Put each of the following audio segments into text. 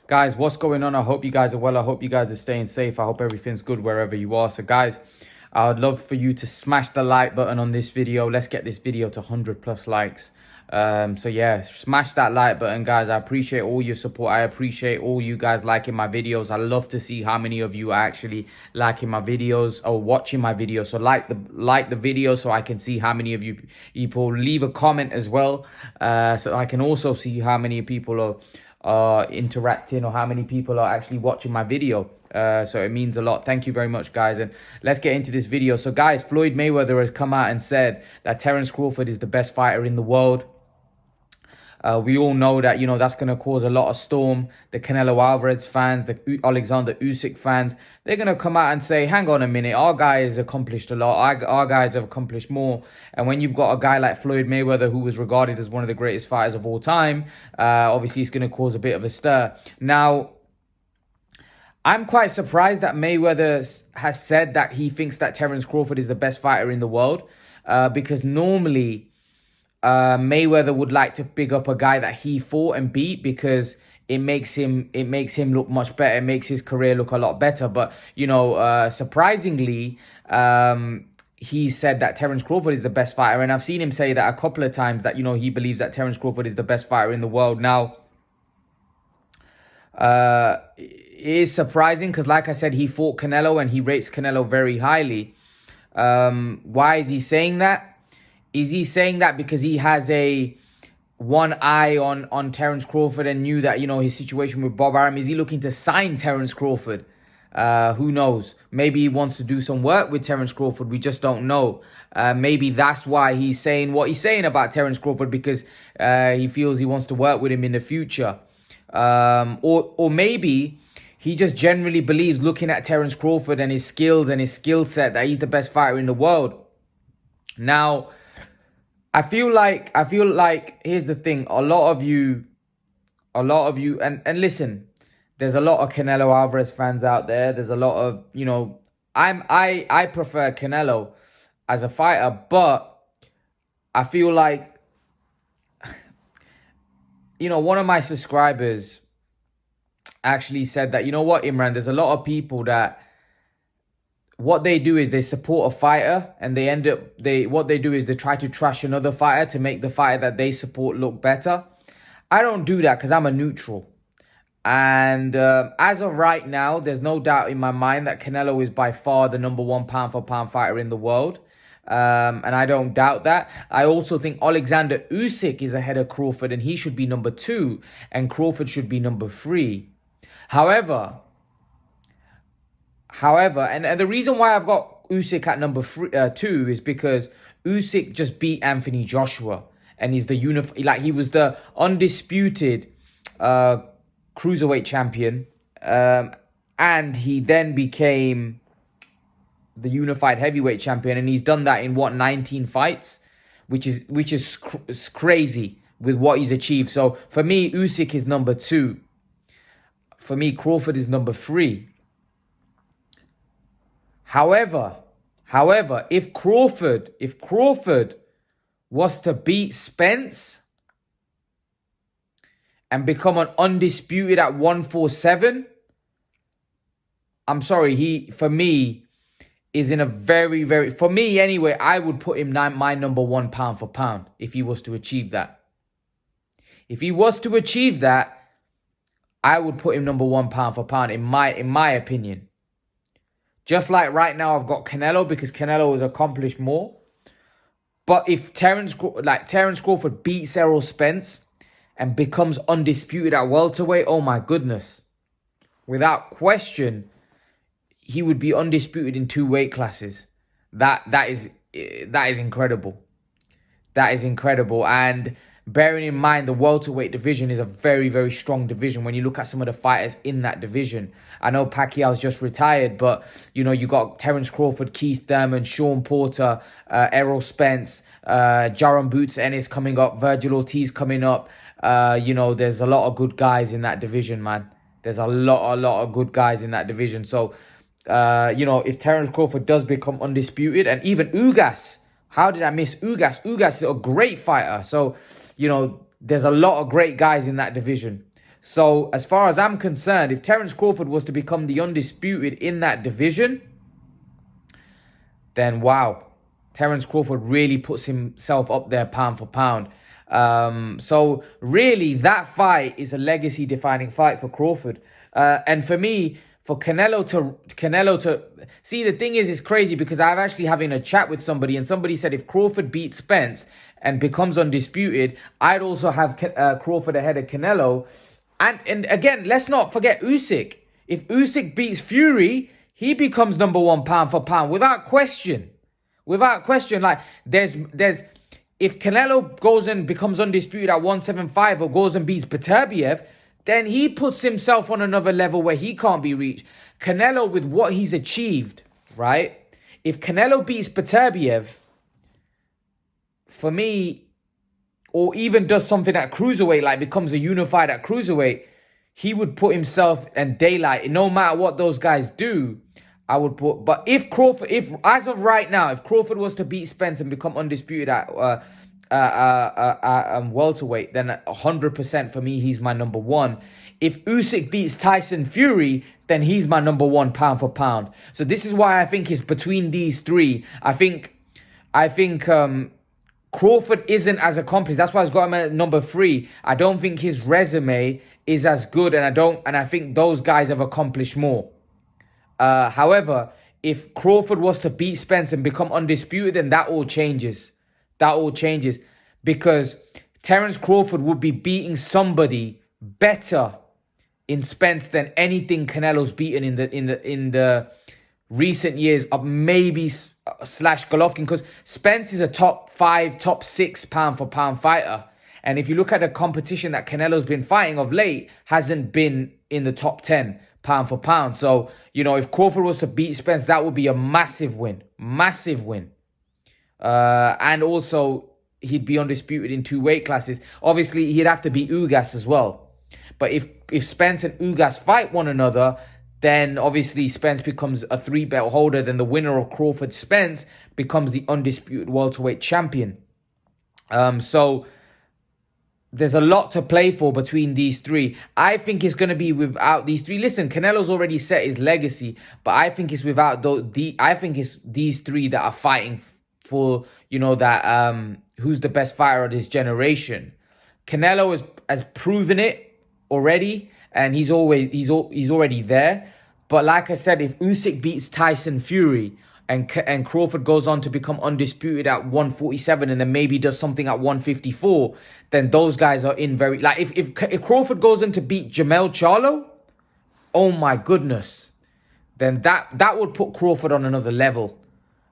Guys, what's going on? I hope you guys are well. I hope you guys are staying safe. I hope everything's good wherever you are. So guys, I would love for you to smash the like button on this video. Let's get this video to 100 plus likes. So yeah, smash that like button, guys. I appreciate all your support. I appreciate all you guys liking my videos. I love to see how many of you are actually liking my videos or watching my videos. So like the video so I can see how many of you people. Leave a comment as well, so I can also see how many people are interacting or how many people are actually watching my video. So it means a lot. Thank you very much, guys. And let's get into this video. So guys, Floyd Mayweather has come out and said that Terence Crawford is the best fighter in the world. We all know that, that's going to cause a lot of storm. The Canelo Alvarez fans, the Alexander Usyk fans, they're going to come out and say, hang on a minute, our guy has accomplished a lot. Our guys have accomplished more. And when you've got a guy like Floyd Mayweather, who was regarded as one of the greatest fighters of all time, obviously it's going to cause a bit of a stir. Now, I'm quite surprised that Mayweather has said that he thinks that Terence Crawford is the best fighter in the world, because normally Mayweather would like to big up a guy that he fought and beat because it makes him look much better. It makes his career look a lot better. But surprisingly, he said that Terence Crawford is the best fighter, and I've seen him say that a couple of times that he believes that Terence Crawford is the best fighter in the world. Now, it is surprising because, like I said, he fought Canelo and he rates Canelo very highly. Why is he saying that? Is he saying that because he has one eye on Terence Crawford and knew that, his situation with Bob Arum? Is he looking to sign Terence Crawford? Who knows? Maybe he wants to do some work with Terence Crawford. We just don't know. Maybe that's why he's saying what he's saying about Terence Crawford, because he feels he wants to work with him in the future. Or maybe he just generally believes, looking at Terence Crawford and his skills and his skill set, that he's the best fighter in the world. Now, I feel like here's the thing. A lot of you, and listen, there's a lot of Canelo Alvarez fans out there. There's a lot of, I prefer Canelo as a fighter, but I feel like, one of my subscribers actually said that, Imran, there's a lot of people that what they do is they support a fighter and what they do is they try to trash another fighter to make the fighter that they support look better. I don't do that because I'm a neutral. And as of right now, there's no doubt in my mind that Canelo is by far the #1 pound for pound fighter in the world. And I don't doubt that. I also think Alexander Usyk is ahead of Crawford and he should be #2 and Crawford should be #3. However, and the reason why I've got Usyk at #2 is because Usyk just beat Anthony Joshua, and he's he was the undisputed cruiserweight champion, and he then became the unified heavyweight champion, and he's done that in 19 fights, which is crazy with what he's achieved. So for me, Usyk is #2. For me, Crawford is #3. However, if Crawford was to beat Spence and become an undisputed at 147, I'm sorry, for me, is in a very, for me anyway, I would put him my #1 pound for pound if he was to achieve that. If he was to achieve that, I would put him #1 pound for pound in my opinion. Just like right now, I've got Canelo because Canelo has accomplished more. But if Terence Crawford beats Errol Spence and becomes undisputed at welterweight, oh my goodness. Without question, he would be undisputed in 2 weight classes. That is incredible. That is incredible. And bearing in mind, the welterweight division is a very, very strong division when you look at some of the fighters in that division. I know Pacquiao's just retired, but, you got Terence Crawford, Keith Thurman, Sean Porter, Errol Spence, Jaron Boots Ennis coming up, Virgil Ortiz coming up. There's a lot of good guys in that division, man. There's a lot of good guys in that division. So, if Terence Crawford does become undisputed, and even Ugas, how did I miss Ugas? Ugas is a great fighter. So, there's a lot of great guys in that division. So as far as I'm concerned, if Terence Crawford was to become the undisputed in that division, then wow, Terence Crawford really puts himself up there pound for pound. So really, that fight is a legacy-defining fight for Crawford. And for me, for Canelo to see, the thing is, it's crazy because I'm actually having a chat with somebody, and somebody said if Crawford beats Spence and becomes undisputed, I'd also have Crawford ahead of Canelo. And again, let's not forget Usyk. If Usyk beats Fury, he becomes number one pound for pound without question. Without question. Like there's if Canelo goes and becomes undisputed at 175 or goes and beats Beterbiev, then he puts himself on another level where he can't be reached. Canelo, with what he's achieved, right? If Canelo beats Beterbiev, for me, or even does something at cruiserweight, like becomes a unified at cruiserweight, he would put himself and daylight. No matter what those guys do, I would put. But if Crawford, if as of right now, if Crawford was to beat Spence and become undisputed at welterweight, then 100% for me, he's my number one. If Usyk beats Tyson Fury, then he's my number one pound for pound. So this is why I think it's between these three. I think Crawford isn't as accomplished. That's why I've got him at number 3. I don't think his resume is as good, and I think those guys have accomplished more. However, if Crawford was to beat Spence and become undisputed, then that all changes. That all changes because Terence Crawford would be beating somebody better in Spence than anything Canelo's beaten in the recent years, of maybe slash Golovkin, because Spence is a top 5, top 6 pound for pound fighter. And if you look at the competition that Canelo's been fighting of late, hasn't been in the top 10 pound for pound. So, you know, if Crawford was to beat Spence, that would be a massive win. Massive win. And also, he'd be undisputed in 2 weight classes. Obviously, he'd have to beat Ugas as well. But if Spence and Ugas fight one another, then obviously Spence becomes a 3-belt holder. Then the winner of Crawford-Spence becomes the undisputed welterweight champion. So there's a lot to play for between these three. I think it's going to be without these three. Listen, Canelo's already set his legacy, but I think it's without I think it's these three that are fighting for, you know, that who's the best fighter of this generation. Canelo has proven it already, and he's already there. But like I said, if Usyk beats Tyson Fury and Crawford goes on to become undisputed at 147 and then maybe does something at 154, then those guys are in very... Like, if Crawford goes in to beat Jermell Charlo, oh my goodness, then that would put Crawford on another level.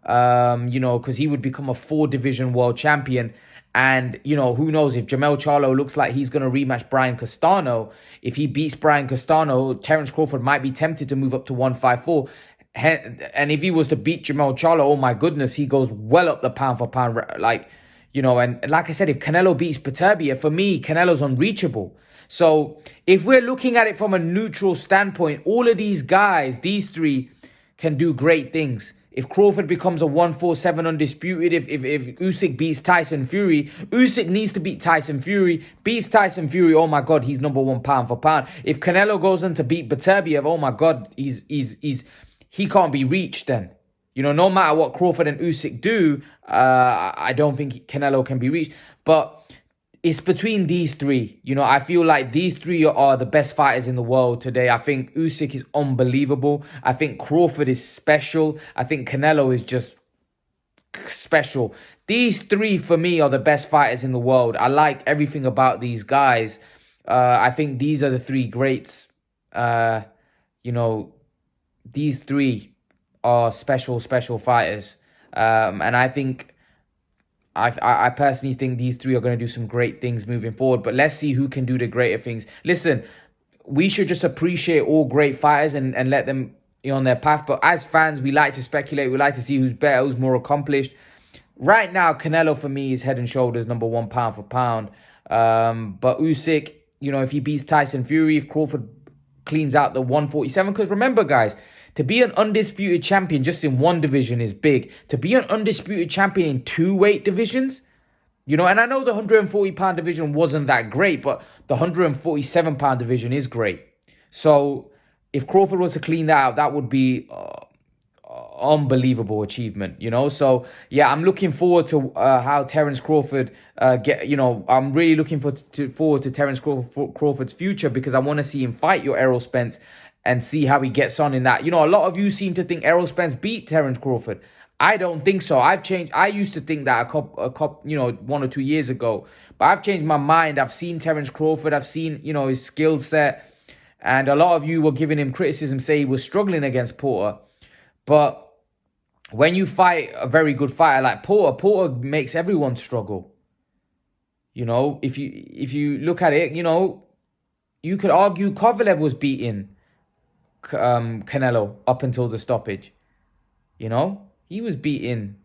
You know, because he would become a 4-division world champion. And, you know, who knows, if Jermell Charlo looks like he's going to rematch Brian Castano, if he beats Brian Castano, Terence Crawford might be tempted to move up to 154. And if he was to beat Jermell Charlo, oh my goodness, he goes well up the pound for pound. Like, you know, and like I said, if Canelo beats Beterbiev, for me, Canelo's unreachable. So if we're looking at it from a neutral standpoint, all of these guys, these three, can do great things. If Crawford becomes a 147 undisputed, if Usyk beats Tyson Fury, Usyk needs to beat Tyson Fury. Beats Tyson Fury, oh my God, he's number one pound for pound. If Canelo goes in to beat Beterbiev, oh my God, he can't be reached then. You know, no matter what Crawford and Usyk do, I don't think Canelo can be reached. But it's between these three. You know, I feel like these three are the best fighters in the world today. I think Usyk is unbelievable. I think Crawford is special. I think Canelo is just special. These three, for me, are the best fighters in the world. I like everything about these guys. I think these are the three greats. You know, these three are special fighters. And I think... I personally think these three are going to do some great things moving forward. But let's see who can do the greater things. Listen, we should just appreciate all great fighters and let them on their path. But as fans, we like to speculate. We like to see who's better, who's more accomplished. Right now, Canelo, for me, is head and shoulders number one pound for pound. But Usyk, you know, if he beats Tyson Fury, if Crawford cleans out the 147. Because remember, guys, to be an undisputed champion just in one division is big. To be an undisputed champion in 2 weight divisions, You know, and I know the 140-pound division wasn't that great, but the 147-pound division is great. So if Crawford was to clean that out, that would be unbelievable achievement, you know. So yeah, I'm looking forward to how Terence Crawford I'm really looking forward to Terence Crawford's future, because I want to see him fight your Errol Spence and see how he gets on in that. You know, a lot of you seem to think Errol Spence beat Terence Crawford. I don't think so. I've changed. I used to think that a couple, 1 or 2 years ago, but I've changed my mind. I've seen Terence Crawford. I've seen, his skill set, and a lot of you were giving him criticism, say he was struggling against Porter. But when you fight a very good fighter like Porter makes everyone struggle. You know, if you look at it, you could argue Kovalev was beating Canelo up until the stoppage. You know, he was beating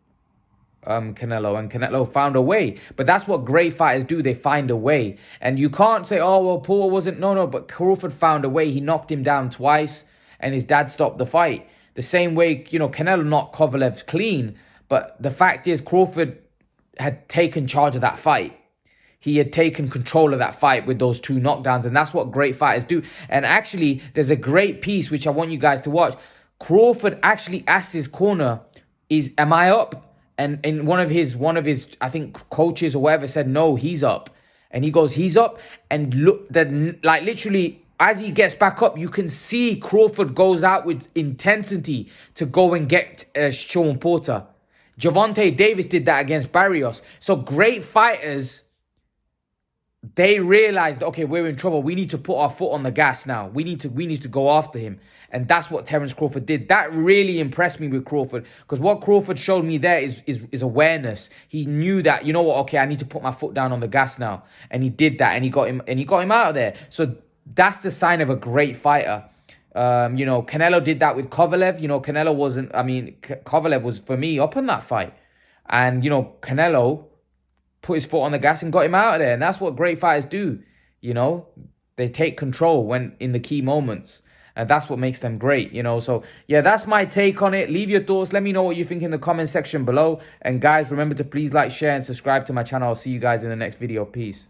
Canelo, and Canelo found a way. But that's what great fighters do. They find a way. And you can't say, oh, well, Porter wasn't. No, but Crawford found a way. He knocked him down twice, and his dad stopped the fight. The same way, Canelo knocked Kovalev clean. But the fact is, Crawford had taken charge of that fight. He had taken control of that fight with those 2 knockdowns. And that's what great fighters do. And actually, there's a great piece which I want you guys to watch. Crawford actually asked his corner, am I up? And in one of his, I think, coaches or whatever said, no, he's up. And he goes, he's up. And look, like literally, as he gets back up, you can see Crawford goes out with intensity to go and get Sean Porter. Gervonta Davis did that against Barrios. So great fighters, they realized, okay, we're in trouble. We need to put our foot on the gas now. We need to go after him. And that's what Terence Crawford did. That really impressed me with Crawford, because what Crawford showed me there is awareness. He knew that, you know what, okay, I need to put my foot down on the gas now. And he did that, and he got him out of there. So that's the sign of a great fighter. Canelo did that with Kovalev. Kovalev was, for me, up in that fight. And, Canelo put his foot on the gas and got him out of there. And that's what great fighters do. They take control when in the key moments. And that's what makes them great, So, yeah, that's my take on it. Leave your thoughts. Let me know what you think in the comment section below. And guys, remember to please like, share, and subscribe to my channel. I'll see you guys in the next video. Peace.